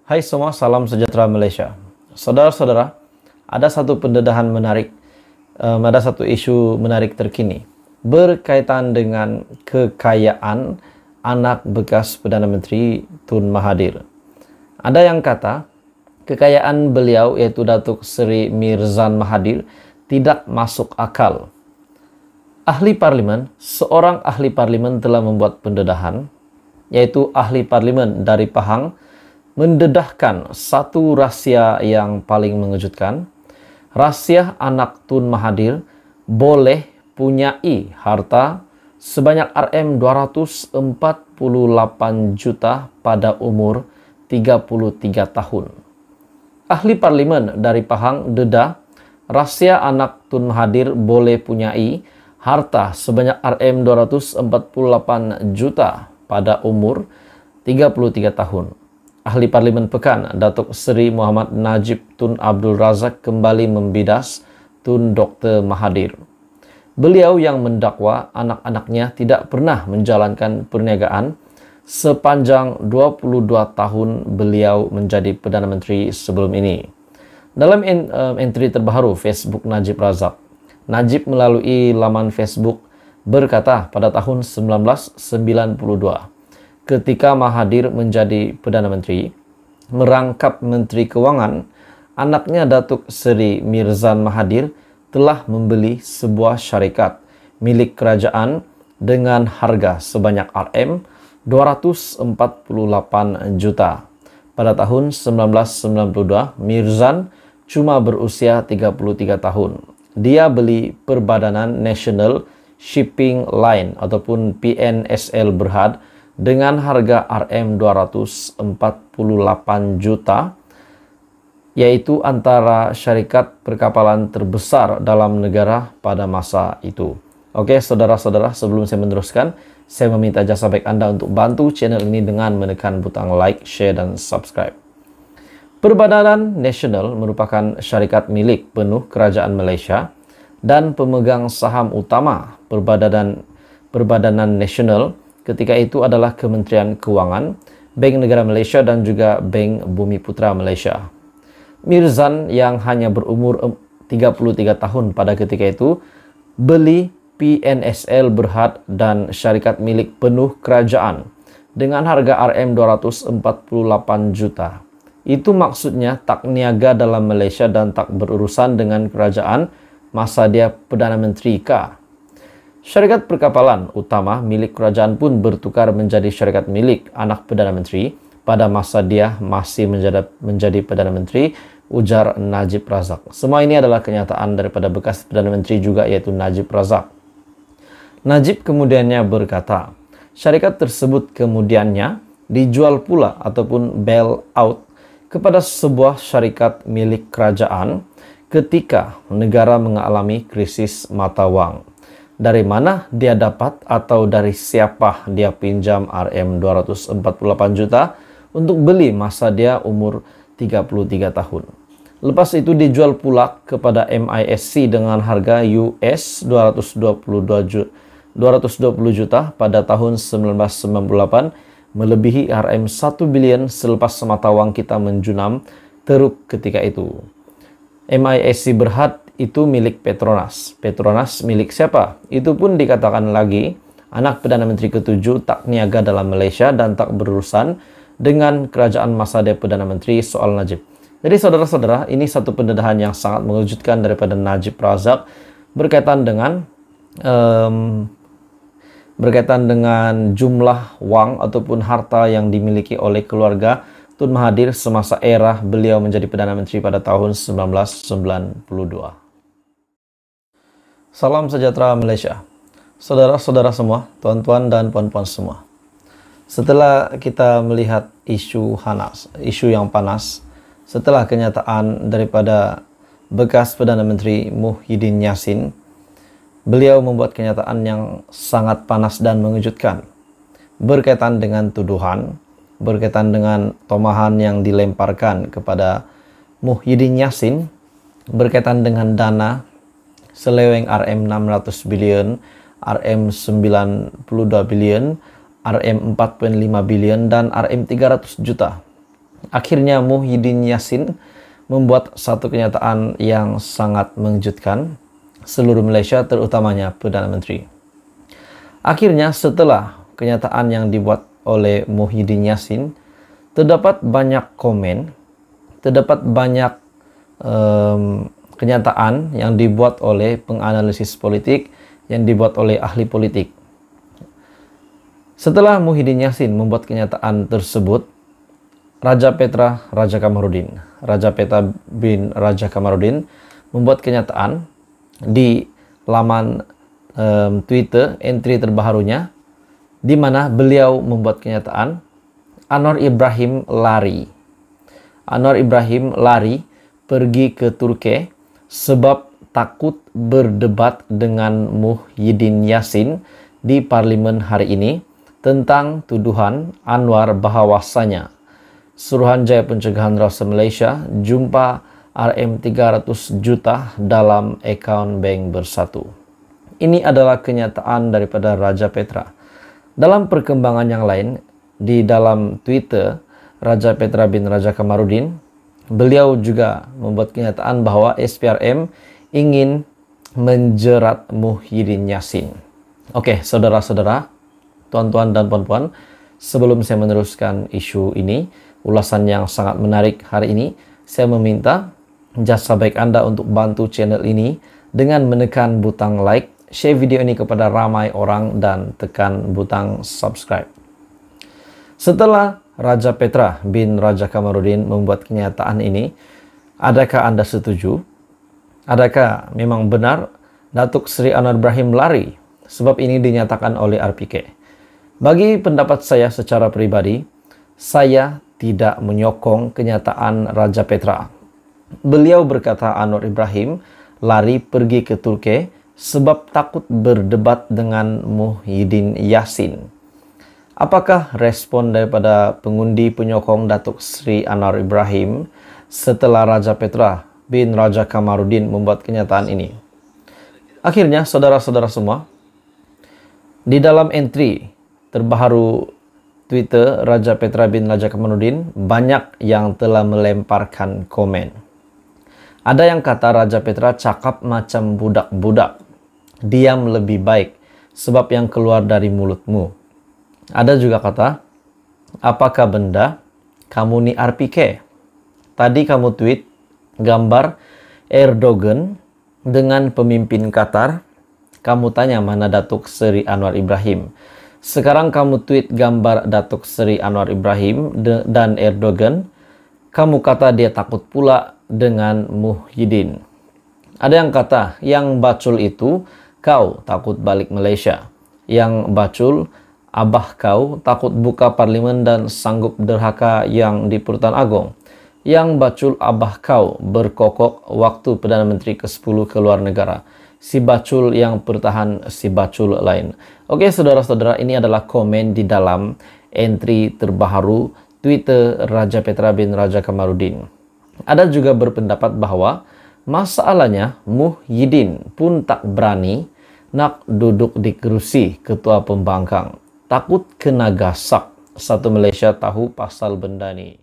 Hai semua, salam sejahtera Malaysia. Saudara-saudara, ada satu pendedahan menarik, ada satu isu menarik terkini berkaitan dengan kekayaan anak bekas Perdana Menteri Tun Mahathir. Ada yang kata kekayaan beliau, yaitu Datuk Seri Mirzan Mahathir, tidak masuk akal. Seorang ahli parlimen telah membuat pendedahan, yaitu ahli parlimen dari Pahang, mendedahkan satu rahsia yang paling mengejutkan. Rahsia anak Tun Mahathir boleh punyai harta sebanyak RM248 juta pada umur 33 tahun. Ahli parlimen dari Pahang dedah rahsia anak Tun Mahathir boleh punyai harta sebanyak RM248 juta pada umur 33 tahun. Ahli Parlimen Pekan, Datuk Seri Muhammad Najib Tun Abdul Razak, kembali membidas Tun Dr. Mahathir. Beliau yang mendakwa anak-anaknya tidak pernah menjalankan perniagaan sepanjang 22 tahun beliau menjadi Perdana Menteri sebelum ini. Dalam entry terbaru Facebook Najib Razak, Najib melalui laman Facebook berkata pada tahun 1992, ketika Mahathir menjadi Perdana Menteri, merangkap Menteri Kewangan, anaknya Datuk Seri Mirzan Mahathir telah membeli sebuah syarikat milik kerajaan dengan harga sebanyak RM248 juta. Pada tahun 1992, Mirzan cuma berusia 33 tahun. Dia beli Perbadanan National Shipping Line ataupun PNSL Berhad dengan harga RM248 juta, yaitu antara syarikat perkapalan terbesar dalam negara pada masa itu. Oke, saudara-saudara, sebelum saya meneruskan, saya meminta jasa baik Anda untuk bantu channel ini dengan menekan butang like, share, dan subscribe. Perbadanan Nasional merupakan syarikat milik penuh Kerajaan Malaysia dan pemegang saham utama Perbadanan Nasional ketika itu adalah Kementerian Kewangan, Bank Negara Malaysia, dan juga Bank Bumiputra Malaysia. Mirzan yang hanya berumur 33 tahun pada ketika itu beli PNSL Berhad dan syarikat milik penuh kerajaan dengan harga RM248 juta. Itu maksudnya tak niaga dalam Malaysia dan tak berurusan dengan kerajaan masa dia Perdana Menteri kah? Syarikat perkapalan utama milik kerajaan pun bertukar menjadi syarikat milik anak Perdana Menteri pada masa dia masih menjadi Perdana Menteri, ujar Najib Razak. Semua ini adalah kenyataan daripada bekas Perdana Menteri juga, yaitu Najib Razak. Najib kemudiannya berkata, syarikat tersebut kemudiannya dijual pula ataupun bail out kepada sebuah syarikat milik kerajaan ketika negara mengalami krisis mata wang. Dari mana dia dapat atau dari siapa dia pinjam RM248 juta untuk beli masa dia umur 33 tahun. Lepas itu dijual pula kepada MISC dengan harga US 220 juta pada tahun 1998, melebihi RM1 bilion selepas mata wang kita menjunam teruk ketika itu. MISC Berhad itu milik Petronas. Petronas milik siapa? Itu pun dikatakan lagi, anak Perdana Menteri ke-7 tak niaga dalam Malaysia dan tak berurusan dengan kerajaan masa dia Perdana Menteri, soal Najib. Jadi saudara-saudara, ini satu pendedahan yang sangat mengejutkan daripada Najib Razak berkaitan dengan jumlah wang ataupun harta yang dimiliki oleh keluarga Tun Mahathir semasa era beliau menjadi Perdana Menteri pada tahun 1992. Salam sejahtera Malaysia. Saudara-saudara semua, tuan-tuan dan puan-puan semua. Setelah kita melihat isu yang panas, setelah kenyataan daripada bekas Perdana Menteri Muhyiddin Yassin, beliau membuat kenyataan yang sangat panas dan mengejutkan berkaitan dengan tuduhan, berkaitan dengan tomahan yang dilemparkan kepada Muhyiddin Yassin berkaitan dengan dana seleweng RM600 bilion, RM92 bilion, RM4.5 bilion, dan RM300 juta Akhirnya Muhyiddin Yassin membuat satu kenyataan yang sangat mengejutkan seluruh Malaysia, terutamanya Perdana Menteri. Akhirnya setelah kenyataan yang dibuat oleh Muhyiddin Yassin, terdapat banyak komen, terdapat banyak kenyataan yang dibuat oleh penganalisis politik, yang dibuat oleh ahli politik. Setelah Muhyiddin Yassin membuat kenyataan tersebut, Raja Petra bin Raja Kamarudin membuat kenyataan di laman Twitter, entry terbarunya, di mana beliau membuat kenyataan Anwar Ibrahim lari. Anwar Ibrahim lari pergi ke Turki sebab takut berdebat dengan Muhyiddin Yassin di parlimen hari ini tentang tuduhan Anwar bahawasanya Suruhanjaya Pencegahan Rasa Malaysia jumpa RM300 juta dalam akaun bank bersatu. Ini adalah kenyataan daripada Raja Petra. Dalam perkembangan yang lain, di dalam Twitter Raja Petra bin Raja Kamarudin, beliau juga membuat kenyataan bahwa SPRM ingin menjerat Muhyiddin Yassin. Oke, saudara-saudara, tuan-tuan dan puan-puan, sebelum saya meneruskan isu ini, ulasan yang sangat menarik hari ini, saya meminta jasa baik Anda untuk bantu channel ini dengan menekan butang like, share video ini kepada ramai orang, dan tekan butang subscribe. Setelah Raja Petra bin Raja Kamarudin membuat kenyataan ini, adakah Anda setuju? Adakah memang benar Datuk Seri Anwar Ibrahim lari? Sebab ini dinyatakan oleh RPK. Bagi pendapat saya secara pribadi, saya tidak menyokong kenyataan Raja Petra. Beliau berkata Anwar Ibrahim lari pergi ke Turki sebab takut berdebat dengan Muhyiddin Yassin. Apakah respon daripada pengundi penyokong Datuk Seri Anwar Ibrahim setelah Raja Petra bin Raja Kamarudin membuat kenyataan ini? Akhirnya, saudara-saudara semua, di dalam entry terbaru Twitter Raja Petra bin Raja Kamarudin, banyak yang telah melemparkan komen. Ada yang kata Raja Petra cakap macam budak-budak, diam lebih baik sebab yang keluar dari mulutmu. Ada juga kata, apakah benda, kamu ni RPK? Tadi kamu tweet gambar Erdogan dengan pemimpin Qatar, kamu tanya mana Datuk Seri Anwar Ibrahim. Sekarang kamu tweet gambar Datuk Seri Anwar Ibrahim dan Erdogan, kamu kata dia takut pula dengan Muhyiddin. Ada yang kata, yang bacul itu kau takut balik Malaysia. Yang bacul abah kau takut buka parlimen dan sanggup derhaka yang di Pertuan Agong. Yang bacul abah kau berkokok waktu Perdana Menteri ke-10 ke luar negara. Si bacul yang bertahan si bacul lain. Oke, saudara-saudara, ini adalah komen di dalam entry terbaru Twitter Raja Petra bin Raja Kamarudin. Ada juga berpendapat bahwa masalahnya Muhyiddin pun tak berani nak duduk di kerusi ketua pembangkang. Takut kena gasak. Satu Malaysia tahu pasal benda ni.